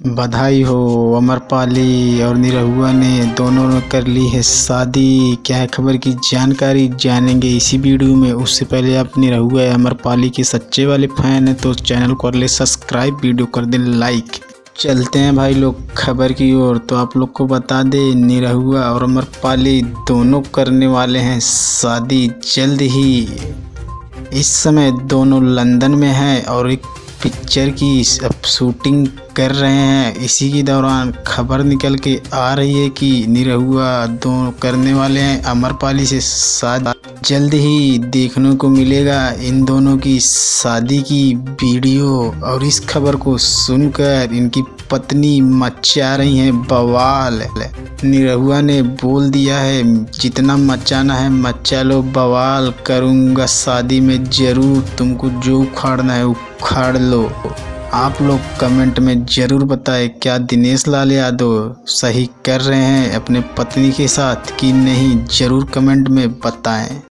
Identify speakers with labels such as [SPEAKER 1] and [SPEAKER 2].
[SPEAKER 1] बधाई हो। अमरपाली और निरहुआ ने दोनों ने कर ली है शादी। क्या है खबर की जानकारी जानेंगे इसी वीडियो में। उससे पहले आप निरहुआ या अमरपाली के सच्चे वाले फैन हैं तो चैनल को कर ले सब्सक्राइब, वीडियो कर दें लाइक। चलते हैं भाई लोग खबर की ओर। तो आप लोग को बता दें निरहुआ और अमरपाली दोनों करने वाले हैं शादी जल्द ही। इस समय दोनों लंदन में हैं और एक पिक्चर की अब शूटिंग कर रहे हैं। इसी के दौरान खबर निकल के आ रही है कि निरहुआ दोनों करने वाले हैं अमरपाली से शादी। जल्द ही देखने को मिलेगा इन दोनों की शादी की वीडियो। और इस खबर को सुनकर इनकी पत्नी मचा रही हैं बवाल। निरहुआ ने बोल दिया है जितना मचाना है मचा लो, बवाल करूँगा शादी में ज़रूर, तुमको जो उखाड़ना है उखाड़ लो। आप लोग कमेंट में ज़रूर बताएं क्या दिनेश लाल यादव सही कर रहे हैं अपने पत्नी के साथ कि नहीं, ज़रूर कमेंट में बताएं।